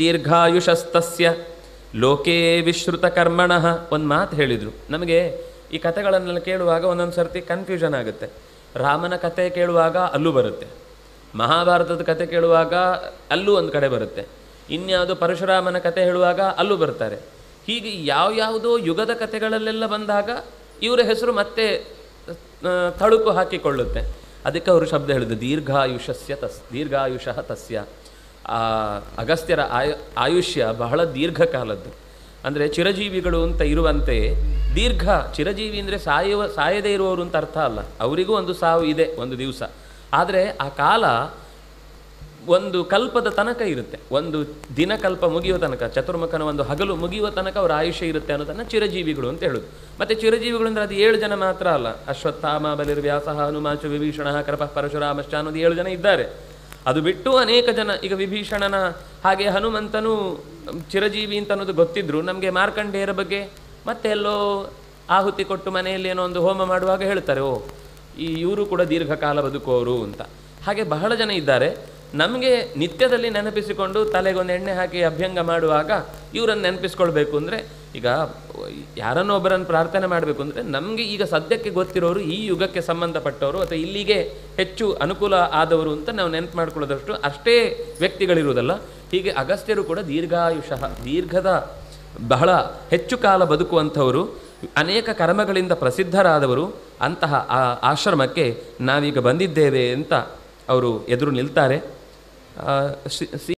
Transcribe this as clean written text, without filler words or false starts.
ದೀರ್ಘಾಯುಷಸ್ತಸ್ಯ ಲೋಕೇ ವಿಶ್ರುತ ಕರ್ಮಣಃ. ಒಂದು ಮಾತು ಹೇಳಿದರು. ನಮಗೆ ಈ ಕಥೆಗಳನ್ನೆಲ್ಲ ಕೇಳುವಾಗ ಒಂದೊಂದು ಸರ್ತಿ ಕನ್ಫ್ಯೂಷನ್ ಆಗುತ್ತೆ. ರಾಮನ ಕಥೆ ಕೇಳುವಾಗ ಅಲ್ಲೂ ಬರುತ್ತೆ, ಮಹಾಭಾರತದ ಕಥೆ ಕೇಳುವಾಗ ಅಲ್ಲೂ ಒಂದು ಕಡೆ ಬರುತ್ತೆ, ಇನ್ಯಾವುದು ಪರಶುರಾಮನ ಕಥೆ ಹೇಳುವಾಗ ಅಲ್ಲೂ ಬರ್ತಾರೆ. ಹೀಗೆ ಯಾವ್ಯಾವುದೋ ಯುಗದ ಕಥೆಗಳಲ್ಲೆಲ್ಲ ಬಂದಾಗ ಇವರ ಹೆಸರು ಮತ್ತೆ ತಳುಕು ಹಾಕಿಕೊಳ್ಳುತ್ತೆ. ಅದಕ್ಕೆ ಅವರು ಶಬ್ದ ಹೇಳಿದ್ರು ದೀರ್ಘಾಯುಷಃ ತಸ್ಯ. ಅಗಸ್ತ್ಯರ ಆಯುಷ್ಯ ಬಹಳ ದೀರ್ಘಕಾಲದ್ದು. ಅಂದರೆ ಚಿರಜೀವಿಗಳು ಅಂತ ಇರುವಂತೆ ದೀರ್ಘ. ಚಿರಜೀವಿ ಅಂದರೆ ಸಾಯದೇ ಇರುವವರು ಅಂತ ಅರ್ಥ ಅಲ್ಲ, ಅವರಿಗೂ ಒಂದು ಸಾವು ಇದೆ ಒಂದು ದಿವಸ. ಆದರೆ ಆ ಕಾಲ ಒಂದು ಕಲ್ಪದ ತನಕ ಇರುತ್ತೆ, ಒಂದು ದಿನಕಲ್ಪ ಮುಗಿಯುವ ತನಕ, ಚತುರ್ಮುಖನ ಒಂದು ಹಗಲು ಮುಗಿಯುವ ತನಕ ಅವರ ಆಯುಷ್ಯ ಇರುತ್ತೆ ಅನ್ನೋದನ್ನು ಚಿರಜೀವಿಗಳು ಅಂತ ಹೇಳೋದು. ಮತ್ತು ಚಿರಜೀವಿಗಳು ಅಂದರೆ ಅದು 7 ಜನ ಮಾತ್ರ ಅಲ್ಲ. ಅಶ್ವತ್ಥಾಮ, ಬಲಿರ್ವ್ಯಾಸ, ಹನುಮಾಚು, ವಿಭೀಷಣ, ಕೃಪ, ಪರಶುರಾಮಶ್ಚ ಅನ್ನೋದು 7 ಜನ ಇದ್ದಾರೆ. ಅದು ಬಿಟ್ಟು ಅನೇಕ ಜನ, ಈಗ ವಿಭೀಷಣನ ಹಾಗೆ ಹನುಮಂತನು ಚಿರಜೀವಿ ಅಂತ ಅನ್ನೋದು ಗೊತ್ತಿದ್ರು. ನಮಗೆ ಮಾರ್ಕಂಡೇಯರ ಬಗ್ಗೆ ಮತ್ತೆ ಎಲ್ಲೋ ಆಹುತಿ ಕೊಟ್ಟು ಮನೆಯಲ್ಲಿ ಏನೋ ಒಂದು ಹೋಮ ಮಾಡುವಾಗ ಹೇಳ್ತಾರೆ, ಓ ಇವರು ಕೂಡ ದೀರ್ಘಕಾಲ ಬದುಕೋರು ಅಂತ. ಹಾಗೆ ಬಹಳ ಜನ ಇದ್ದಾರೆ. ನಮಗೆ ನಿತ್ಯದಲ್ಲಿ ನೆನಪಿಸಿಕೊಂಡು ತಲೆಗೊಂದು ಎಣ್ಣೆ ಹಾಕಿ ಅಭ್ಯಂಗ ಮಾಡುವಾಗ ಇವರನ್ನು ನೆನಪಿಸ್ಕೊಳ್ಬೇಕು ಅಂದರೆ, ಈಗ ಯಾರನ್ನೋ ಒಬ್ಬರನ್ನು ಪ್ರಾರ್ಥನೆ ಮಾಡಬೇಕು ಅಂದರೆ ನಮಗೆ ಈಗ ಸದ್ಯಕ್ಕೆ ಗೊತ್ತಿರೋರು ಈ ಯುಗಕ್ಕೆ ಸಂಬಂಧಪಟ್ಟವರು ಅಥವಾ ಇಲ್ಲಿಗೆ ಹೆಚ್ಚು ಅನುಕೂಲ ಆದವರು ಅಂತ ನಾವು ನೆನಪು ಮಾಡ್ಕೊಳ್ಳೋದಷ್ಟು ಅಷ್ಟೇ ವ್ಯಕ್ತಿಗಳಿರುವುದಲ್ಲ. ಹೀಗೆ ಅಗಸ್ತ್ಯರು ಕೂಡ ದೀರ್ಘಾಯುಷಃ, ದೀರ್ಘದ ಬಹಳ ಹೆಚ್ಚು ಕಾಲ ಬದುಕುವಂಥವರು, ಅನೇಕ ಕರ್ಮಗಳಿಂದ ಪ್ರಸಿದ್ಧರಾದವರು. ಅಂತಹ ಆ ಆಶ್ರಮಕ್ಕೆ ನಾವೀಗ ಬಂದಿದ್ದೇವೆ ಅಂತ ಅವರು ಎದುರು ನಿಲ್ತಾರೆ.